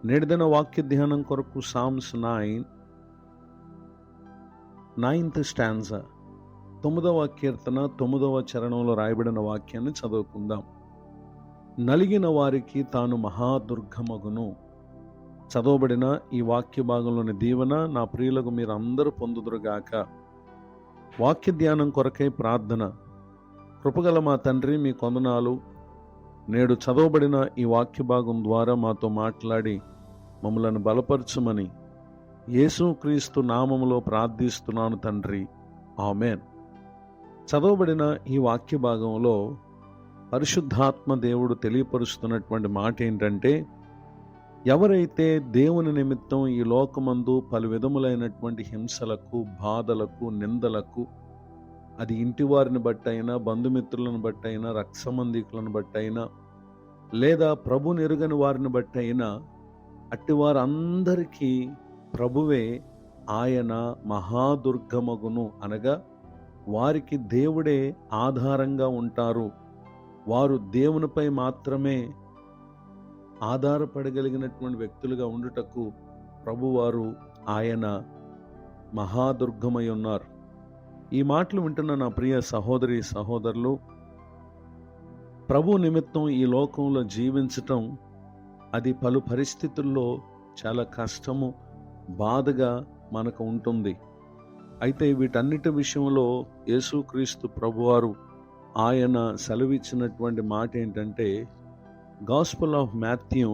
నేటిదిన వాక్య ధ్యానం కొరకు సామ్స్ 9th స్టాంజా 9వ కీర్తన 9వ చరణంలో రాయబడిన వాక్యాన్ని చదువుకుందాం. నలిగిన వారికి తాను మహాదుర్గమగును. చదవబడిన ఈ వాక్య భాగంలోని దీవెన నా ప్రియులకు మీరు అందరూ పొందుదురుగాక. వాక్య ధ్యానం కొరకై ప్రార్థన. కృపగల మా తండ్రి, మీ కొందనాలు. నేడు చదవబడిన ఈ వాక్య భాగం ద్వారా మాతో మాట్లాడి మమ్మలను బలపరచుమని యేసుక్రీస్తు నామములో ప్రార్థిస్తున్నాను తండ్రి, ఆమెన్. చదవబడిన ఈ వాక్య భాగంలో పరిశుద్ధాత్మ దేవుడు తెలియపరుస్తున్నటువంటి మాట ఏంటంటే, ఎవరైతే దేవుని నిమిత్తం ఈ లోకమందు పలు విధములైనటువంటి హింసలకు, బాధలకు, నిందలకు, అది ఇంటి వారిని బట్టయినా, బంధుమిత్రులను బట్టయినా, రక్త సంబంధికులను బట్టయినా, లేదా ప్రభుని ఎరుగని వారిని బట్టయినా, అట్టి వారందరికీ ప్రభువే ఆయన మహాదుర్గమగును, అనగా వారికి దేవుడే ఆధారంగా ఉంటారు. వారు దేవునిపై మాత్రమే ఆధారపడగలిగినటువంటి వ్యక్తులుగా ఉండుటకు ప్రభువారు ఆయన మహాదుర్గమై ఉన్నారు. ఈ మాటలు వింటున్న నా ప్రియ సహోదరి సహోదరులు, ప్రభు నిమిత్తం ఈ లోకంలో జీవించటం అది పలు పరిస్థితుల్లో చాలా కష్టము, బాధగా మనకు ఉంటుంది. అయితే వీటన్నిటి విషయంలో యేసుక్రీస్తు ప్రభువారు ఆయన సెలవిచ్చినటువంటి మాట ఏంటంటే, గాస్పెల్ ఆఫ్ మాథ్యూ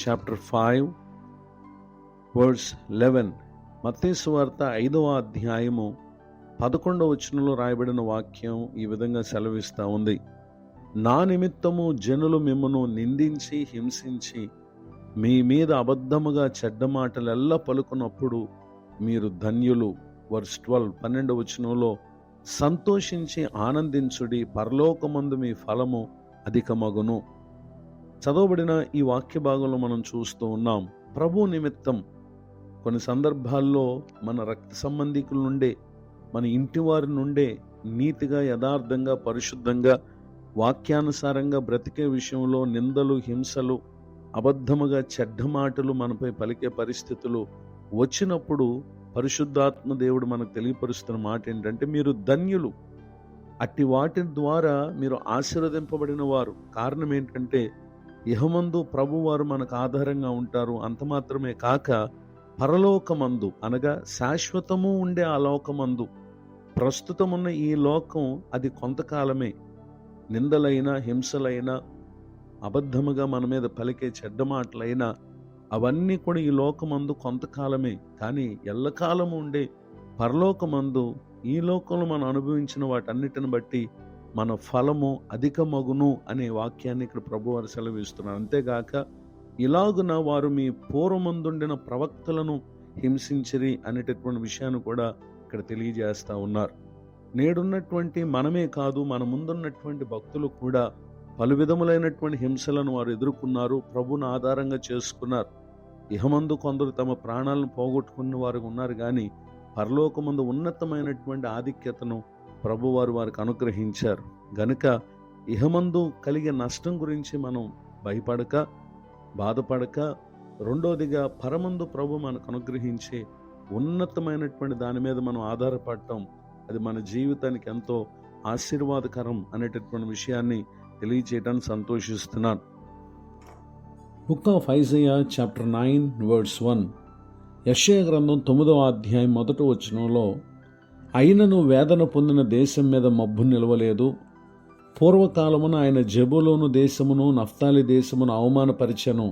చాప్టర్ 5:11, మత్తయి సువార్త 5వ అధ్యాయము 11వ వచనంలో రాయబడిన వాక్యం ఈ విధంగా సెలవిస్తూ ఉంది. నా నిమిత్తము జనులు మిమ్మను నిందించి హింసించి మీ మీద అబద్ధముగా చెడ్డ మాటలెల్లా పలుకున్నప్పుడు మీరు ధన్యులు. వర్స్ 12వ వచనంలో, సంతోషించి ఆనందించుడి, పరలోకమందు మీ ఫలము అధికమగును. చదవబడిన ఈ వాక్య భాగంలో మనం చూస్తూ ఉన్నాం, ప్రభు నిమిత్తం కొన్ని సందర్భాల్లో మన రక్త సంబంధికుల నుండే, మన ఇంటి వారి నుండే నీతిగా, యథార్థంగా, పరిశుద్ధంగా, వాక్యానుసారంగా బ్రతికే విషయంలో నిందలు, హింసలు, అబద్ధముగా చెడ్డ మాటలు మనపై పలికే పరిస్థితులు వచ్చినప్పుడు పరిశుద్ధాత్మ దేవుడు మనకు తెలియపరుస్తున్న మాట ఏంటంటే, మీరు ధన్యులు. అట్టి వాటి ద్వారా మీరు ఆశీర్వదింపబడిన వారు. కారణం ఏంటంటే, ఇహమందు ప్రభువారు మనకు ఆధారంగా ఉంటారు. అంత మాత్రమే కాక పరలోకమందు, అనగా శాశ్వతము ఉండే ఆ లోకమందు, ప్రస్తుతమున్న ఈ లోకం అది కొంతకాలమే. నిందలైనా, హింసలైనా, అబద్ధముగా మన మీద పలికే చెడ్డ మాటలైనా అవన్నీ కూడా ఈ లోకమందు కొంతకాలమే. కానీ ఎల్లకాలము ఉండే పరలోకమందు, ఈ లోకంలో మనం అనుభవించిన వాటన్నిటిని బట్టి మన ఫలము అధికమగును అనే వాక్యాన్ని ఇక్కడ ప్రభువారు సెలవిస్తున్నారు. అంతేగాక ఇలాగున వారు మీ పూర్వమందుండిన ప్రవక్తలను హింసించిరి అనేటటువంటి విషయాన్ని కూడా ఇక్కడ తెలియజేస్తూ ఉన్నారు. నేడున్నటువంటి మనమే కాదు, మన ముందున్నటువంటి భక్తులు కూడా పలు విధములైనటువంటి హింసలను వారు ఎదుర్కొన్నారు, ప్రభువును ఆధారంగా చేసుకున్నారు. ఇహమందు కొందరు తమ ప్రాణాలను పోగొట్టుకున్న వారు ఉన్నారు, కానీ పరలోకమందు ఉన్నతమైనటువంటి ఆధిక్యతను ప్రభువారు వారికి అనుగ్రహించారు. గనుక ఇహమందు కలిగే నష్టం గురించి మనం భయపడక, బాధపడక, రెండోదిగా పరమందు ప్రభు మనకు అనుగ్రహించే ఉన్నతమైనటువంటి దాని మీద మనం ఆధారపడటం, అది మన జీవితానికి ఎంతో ఆశీర్వాదకరం అనేటటువంటి విషయాన్ని తెలియచేయడానికి సంతోషిస్తున్నాను. బుక్ ఆఫ్ ఐజయా చాప్టర్ 9:1, యెషయా గ్రంథం 9వ అధ్యాయం 1వ వచనంలో, అయినను వేదన పొందిన దేశం మీద మబ్బు నిలవలేదు. పూర్వకాలమున ఆయన జెబూలూను దేశమును, నఫ్తాలి దేశమును అవమానపరిచెను.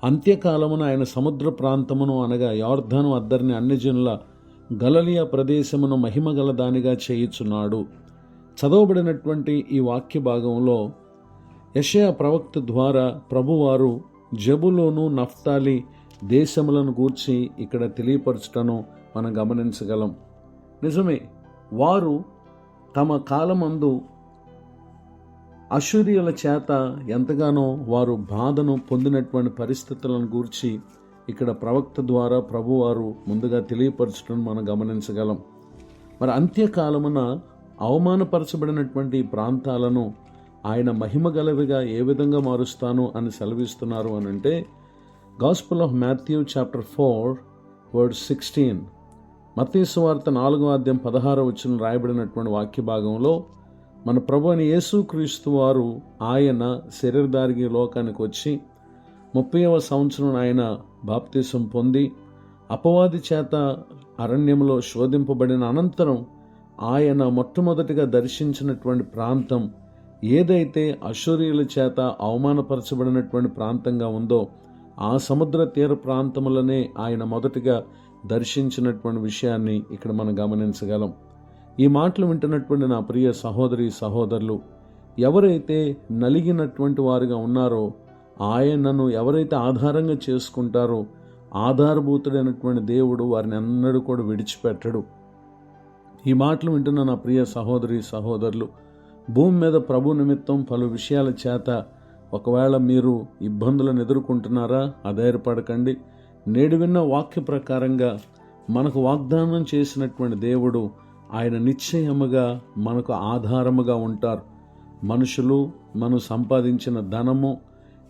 అంత్యకాలమున ఆయన సముద్ర ప్రాంతమును, అనగా యొర్దాను అద్దరిని అన్యజనుల గలిలయ ప్రదేశమును మహిమగల దానిగా చేయుచున్నాడు. చదవబడినటువంటి ఈ వాక్య భాగంలో యెషయా ప్రవక్త ద్వారా ప్రభువారు జెబూలూను, నఫ్తాలి దేశములను గూర్చి ఇక్కడ తెలియపరచటను మనం గమనించగలం. నిజమే, వారు తమ కాలమందు అష్షూరీయుల చేత ఎంతగానో వారు బాధను పొందినటువంటి పరిస్థితులను గూర్చి ఇక్కడ ప్రవక్త ద్వారా ప్రభువారు ముందుగా తెలియపరచడం మనం గమనించగలం. మరి అంత్యకాలమున అవమానపరచబడినటువంటి ప్రాంతాలను ఆయన మహిమ గలవిగా ఏ విధంగా మారుస్తాను అని సెలవిస్తున్నారు అని అంటే, Gospel of Matthew chapter 4 verse 16. మత్తయి సువార్త 4వ అధ్యాయం 16వ వచనం రాయబడినటువంటి వాక్య భాగంలో మన ప్రభువైన యేసుక్రీస్తు వారు ఆయన శరీరధారిగా లోకానికి వచ్చి 30వ సంవత్సరం ఆయన బాప్తిసం పొంది అపవాది చేత అరణ్యంలో శోధింపబడిన అనంతరం ఆయన మొట్టమొదటిగా దర్శించినటువంటి ప్రాంతం ఏదైతే అశూరీయుల చేత అవమానపరచబడినటువంటి ప్రాంతంగా ఉందో ఆ సముద్ర తీర ప్రాంతములనే ఆయన మొదటిగా దర్శించినటువంటి విషయాన్ని ఇక్కడ మనం గమనించగలం. ఈ మాటలు వింటున్నటువంటి నా ప్రియ సహోదరి సహోదరులు, ఎవరైతే నలిగినటువంటి వారుగా ఉన్నారో ఆయనను ఎవరైతే ఆధారంగా చేసుకుంటారో ఆధారభూతుడైనటువంటి దేవుడు వారిని అన్నడూ కూడా విడిచిపెట్టడు. ఈ మాటలు వింటున్న నా ప్రియ సహోదరి సహోదరులు, భూమి మీద ప్రభు నిమిత్తం పలు విషయాల చేత ఒకవేళ మీరు ఇబ్బందులను ఎదుర్కొంటున్నారా? అధైర్యపడకండి. నేడు విన్న వాక్య ప్రకారంగా మనకు వాగ్దానం చేసినటువంటి దేవుడు ఆయన నిశ్చయముగా మనకు ఆధారముగా ఉంటారు. మనుషులు మనం సంపాదించిన ధనము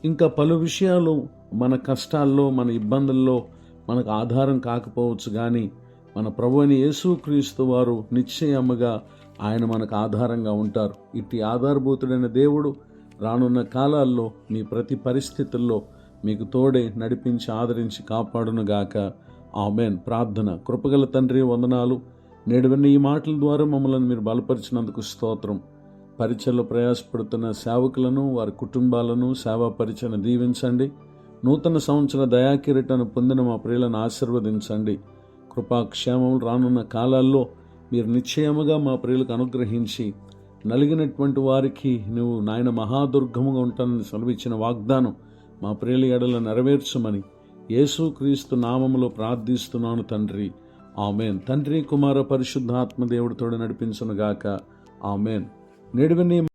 ఇంకా పలు విషయాలు మన కష్టాల్లో మన ఇబ్బందుల్లో మనకు ఆధారం కాకపోవచ్చు, కానీ మన ప్రభువైన యేసుక్రీస్తు వారు నిశ్చయముగా ఆయన మనకు ఆధారంగా ఉంటారు. ఇట్టి ఆధారభూతుడైన దేవుడు రానున్న కాలాల్లో మీ ప్రతి పరిస్థితుల్లో మీకు తోడే నడిపించి ఆదరించి కాపాడునుగాక. ఆమేన్. ప్రార్థన. కృపగల తండ్రి, వందనాలు. నేడు విన్న ఈ మాటల ద్వారా మమ్మల్ని మీరు బలపరిచినందుకు స్తోత్రం. పరిచయలో ప్రయాసపడుతున్న సేవకులను వారి కుటుంబాలను సేవా పరిచయను దీవించండి. నూతన సంవత్సర దయాకిరీటను పొందిన మా ప్రియులను ఆశీర్వదించండి. కృపాక్షేమములు రానున్న కాలాల్లో మీరు నిశ్చయముగా మా ప్రియులకు అనుగ్రహించి నలిగినటువంటి వారికి నువ్వు నాయన మహాదుర్గముగా ఉంటానని సెలవిచ్చిన వాగ్దానం మా ప్రియుల ఎడల నెరవేర్చమని యేసుక్రీస్తు నామములో ప్రార్థిస్తున్నాను తండ్రి. ఆమేన్. తండ్రి, కుమార, పరిశుద్ధాత్మ దేవుడితోడు నడిపించునుగాక. ఆమేన్. నేడు విన్న